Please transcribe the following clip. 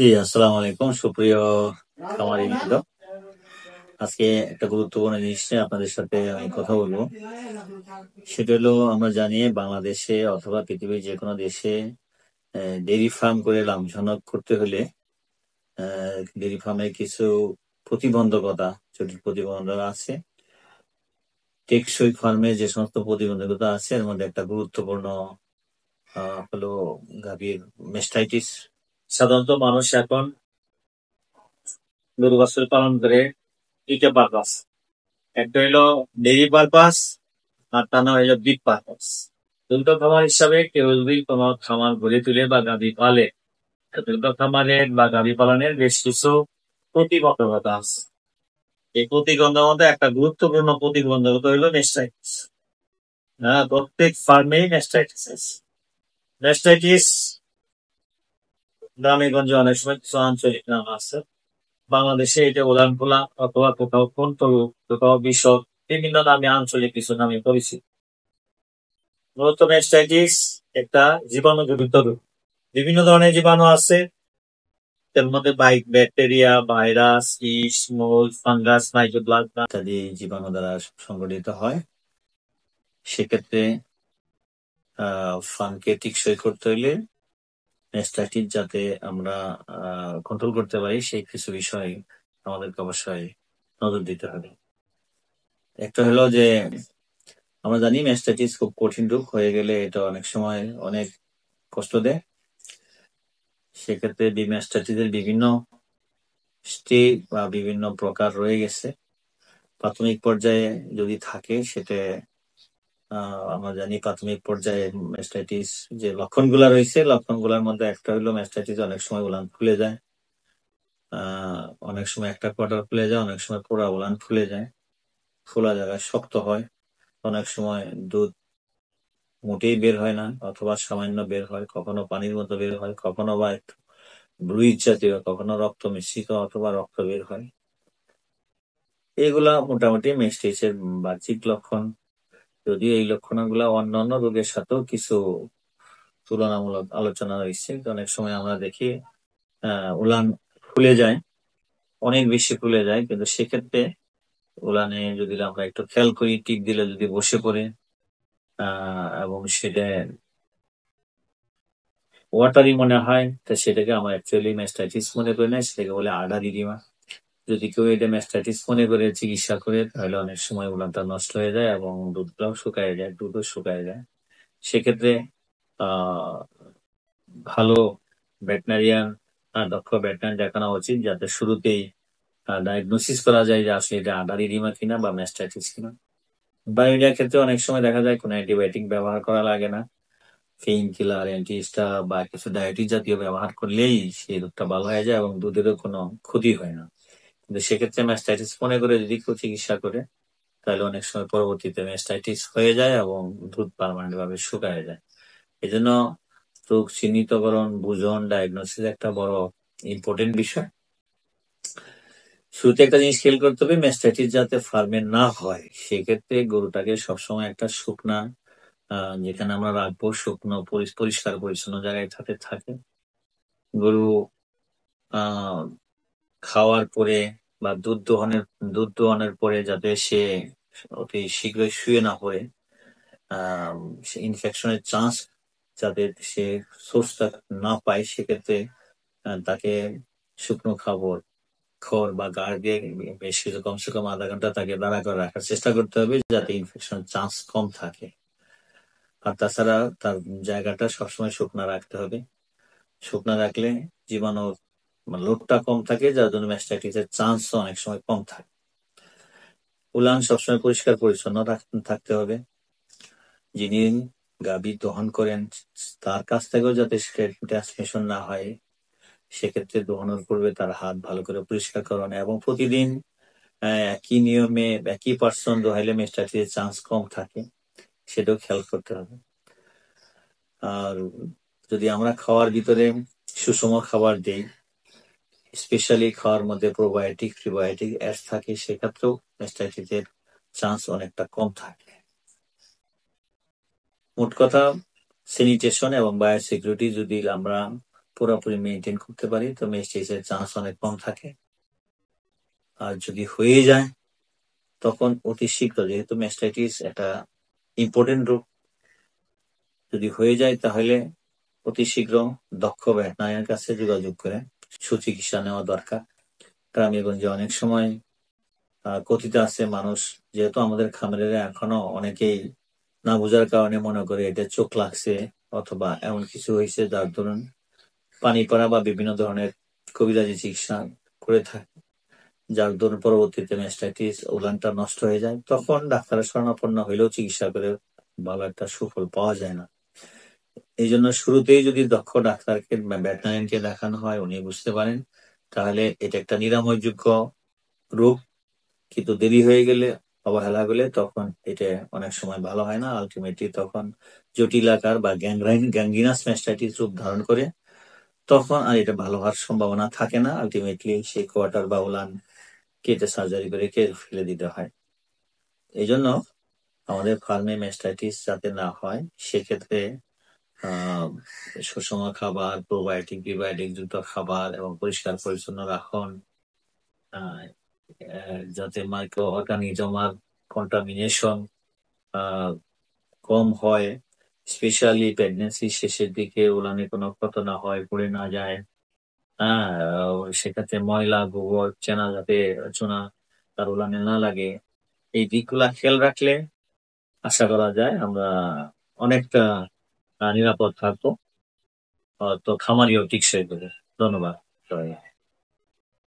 জি, আসসালামু আলাইকুম সুপ্রিয় খামারিবৃন্দ। আজকে একটা গুরুত্বপূর্ণ জিনিস নিয়ে আপনাদের সাথে আমি কথা বলবো। সেটা হলো, আমরা জানি বাংলাদেশে অথবা পৃথিবীর যে কোনো দেশে ডেইরি ফার্ম করে লাভজনক করতে হলে ডেইরি ফার্মে কিছু প্রতিবন্ধকতা, জটিল প্রতিবন্ধকতা আছে। টেকসই ফার্মে যে সমস্ত প্রতিবন্ধকতা আছে এর মধ্যে একটা গুরুত্বপূর্ণ হলো গাভীর মেস্টাইটিস। সাধারণত মানুষ এখন গরু বাছুর পালন করে দুইটা পারপাস, একটা হইলো ডেইরি পারপাস আর তা না হইলো বিগ পারপাস। দুগ্ধ খামার হিসাবে কেউ যদি কোনো খামার গড়ে তুলে বা গাভী পালে, দুগ্ধ খামারের বা গাভী পালনের বেশ কিছু প্রতিবন্ধকতা আছে। এই প্রতিবন্ধকতার মধ্যে একটা গুরুত্বপূর্ণ প্রতিবন্ধকতা হইলো মেস্টাইটিস। হ্যাঁ, প্রত্যেক ফার্মেই মেস্টাইটিস আছে। মেস্টাইটিস গ্রামে-গঞ্জে অনেক সময় কিছু আঞ্চলিক নাম আছে। বাংলাদেশে এটা উড়ানখোলা অথবা কোথাও কোনতরু, কোথাও বিশদ, বিভিন্ন নামে আঞ্চলিক কিছু নামে পরিচিত। মূলত মেস্টাইটিস একটা জীবাণুজনিত রোগ। বিভিন্ন ধরনের জীবাণু আছে, এর মধ্যে bacteria, virus, east, mould, fungus, mycoplasma ইত্যাদি জীবাণু দ্বারা সংগঠিত হয়। সেক্ষেত্রে ফার্মকে টিকসই করতে হইলে মেস্টাইটিস যাতে আমরা কন্ট্রোল করতে পারি সেই কিছু বিষয় আমাদেরকে অবশ্যই নজর দিতে হবে। একটা হলো যে, আমরা জানি মেস্টাইটিস খুব কঠিন রোগ, হয়ে গেলে এটা অনেক সময় অনেক কষ্ট দেয়। সেক্ষেত্রে মেস্টাইটিসের বিভিন্ন স্টেজ বা বিভিন্ন প্রকার রয়ে গেছে। প্রাথমিক পর্যায়ে যদি থাকে সেটা আমরা জানি প্রাথমিক পর্যায়ে মেস্টাইটিস যে লক্ষণগুলা রয়েছে, লক্ষণগুলোর মধ্যে একটা হলো মেস্টাইটিস অনেক সময় উলান ফুলে যায়, অনেক সময় একটা কোয়ার্টার ফুলে যায়, অনেক সময় পুরা উলান ফুলে যায়, ফোলা জায়গায় শক্ত হয়, অনেক সময় দুধ মোটেই বের হয় না অথবা সামান্য বের হয়, কখনো পানির মতো বের হয়, কখনো বা একটু ব্রুইজ জাতীয়, কখনো রক্ত মিশ্রিত অথবা রক্ত বের হয়। এগুলা মোটামুটি মেস্টাইটিসের বাহ্যিক লক্ষণ। যদিও এই লক্ষণগুলা অন্যান্য রোগের সাথেও কিছু তুলনামূলক আলোচনা রয়েছে। অনেক সময় আমরা দেখি উলান ফুলে যায়, অনেক বেশি ফুলে যায়, কিন্তু সেক্ষেত্রে উলানে যদি আমরা একটু খেয়াল করি, টিপ দিলে যদি বসে পড়ে এবং সেটা ওয়াটারি মনে হয়, তা সেটাকে আমরা অ্যাকচুয়ালি মেস্টাইটিস মনে করি না, সেটাকে বলে আডারিডিমা। যদি কেউ এটা মেস্টাইটিস মনে করে চিকিৎসা করে, তাহলে অনেক সময় উলানটা নষ্ট হয়ে যায় এবং দুধটাও শুকায় যায়, দুধও শুকায় যায়। সেক্ষেত্রে আহ ভালো ভেটেনারিয়ান, দক্ষ ভেটেনারি দেখানো উচিত, যাতে শুরুতেই ডায়াগনোসিস করা যায় যে আসলে এটা আডারিডিমা কিনা বা মেস্টাইটিস কিনা। বায়োরিয়ার ক্ষেত্রে অনেক সময় দেখা যায় কোনো অ্যান্টিবায়োটিক ব্যবহার করা লাগে না, পেইন কিলার, অ্যান্টিস্টা বা কিছু ডায়াবেটিস জাতীয় ব্যবহার করলেই সেই রোগটা ভালো হয়ে যায় এবং দুধেরও কোনো ক্ষতি হয় না। কিন্তু সেক্ষেত্রে মেস্টাইটিস মনে করে যদি কেউ চিকিৎসা করে, তাহলে অনেক সময় পরবর্তীতে মেস্টাইটিস হয়ে যায় এবং দুধ পার্মানেন্ট ভাবে শুকায় যায়। এই জন্য রোগ চিহ্নিতকরণ, বুঝন, ডায়াগনোসিস একটা বড় ইম্পর্টেন্ট বিষয়। শুরুতে একটা জিনিস খেয়াল করতে হবে, মেস্টাইটিস যাতে ফার্মে না হয়, সেক্ষেত্রে গরুটাকে সবসময় একটা শুকনা যেখানে আমরা রাখবো, শুকনো পরিষ্কার পরিচ্ছন্ন জায়গায় যাতে থাকে। গরু আহ খাওয়ার পরে বা দুধ দোহানোর পরে যাতে সে অতি শীঘ্রই শুয়ে না পড়ে, সে ইনফেকশনের চান্স যাতে সে সোর্সটা না পায়, সেক্ষেত্রে তাকে শুকনো খড় বা গাড় দিয়ে বেশ কিছু কমসে কম আধা ঘন্টা তাকে দাঁড়া করে রাখার চেষ্টা করতে হবে, যাতে ইনফেকশনের চান্স কম থাকে। আর তাছাড়া তার জায়গাটা সবসময় শুকনা রাখতে হবে। শুকনা রাখলে জীবাণুর লোডটা কম থাকে, যার জন্য ম্যাস্টাইটিসের চান্স অনেক সময় কম থাকে। উলান সবসময় পরিষ্কার পরিচ্ছন্ন থাকতে হবে। যিনি গাভী দহন করেন তার কাছ থেকেও যাতে ট্রান্সমিশন না হয়, সেক্ষেত্রে দহনের পূর্বে তার হাত ভালো করে পরিষ্কার করানো এবং প্রতিদিন একই নিয়মে একই পার্সন দোহাইলে মেস্টাইটিসের চান্স কম থাকে, সেটাও খেয়াল করতে হবে। আর যদি আমরা খাওয়ার ভিতরে সুষম খাবার দেই, স্পেশালি খাওয়ার মধ্যে প্রোবায়োটিক, প্রিবায়োটিক অ্যাড থাকে, সেক্ষেত্রেও মেস্টাইটিসের চান্স অনেকটা কম থাকে। মোট কথা, স্যানিটেশন এবং বায়োসিকিউরিটি যদি আমরা পুরোপুরি মেনটেন করতে পারি তো মেস্টাইটিসের চান্স অনেক কম থাকে। আর যদি হয়ে যায় তখন অতি শীঘ্র, যেহেতু মেস্টাইটিস একটা ইম্পর্টেন্ট রোগ, যদি হয়ে যায় তাহলে অতি শীঘ্র দক্ষ ভেটেরিনারির কাছে যোগাযোগ করে সুচিকিৎসা নেওয়া দরকার। গ্রামেগঞ্জে অনেক সময় কথিত আছে মানুষ, যেহেতু আমাদের খামারেরা এখনো অনেকেই না বোঝার কারণে মনে করে এটা চোখ লাগছে অথবা এমন কিছু হয়েছে, যার ধরুন পানি পড়া বা বিভিন্ন ধরনের কবিরাজি চিকিৎসা করে থাকে, যার ধরুন পরবর্তীতে মেস্টাইটিস উলানটা নষ্ট হয়ে যায়। তখন ডাক্তারের শরণাপন্ন হইলেও চিকিৎসা করে ভালো একটা সুফল পাওয়া যায় না। এই জন্য শুরুতেই যদি দক্ষ ডাক্তারকে ভেটেরিনারিয়ানকে দেখানো হয়, উনি বুঝতে পারেন, তাহলে এটা একটা নিরাময়যোগ্য রোগ। কিন্তু দেরি হয়ে গেলে, অবহেলা গেলে তখন এটা অনেক সময় ভালো হয় না। আলটিমেটলি তখন জটিল আকার বা গ্যাংগ্রিনাস মেস্টাইটিস রূপ ধারণ করে, তখন আর এটা ভালো হওয়ার সম্ভাবনা থাকে না। আলটিমেটলি সেই কোয়ার্টার বা উলান কেটে সার্জারি করে ফেলে দিতে হয়। এই জন্য আমাদের ফার্মে মেস্টাইটিস যাতে না হয় সেক্ষেত্রে সুষম খাবার, প্রোবায়োটিক প্রিবায়োটিক যুক্ত খাবার এবং পরিষ্কার পরিচ্ছন্ন রাখুন, যাতে মাইক্রো অর্গানিজমার কন্টামিনেশন কম হয়, স্পেশালি প্রেগনেন্সি শেষের দিকে উলানে কোনো ক্ষত না হয়, পড়ে না যায়। সেক্ষেত্রে ময়লা গোবর চেনা যাতে চুনা তার উলানে না লাগে, এই দিকগুলা খেয়াল রাখলে আশা করা যায় আমরা অনেকটা নিরাপদ থাকবো। তো খামারিও টিকসই করে। ধন্যবাদ সবাই।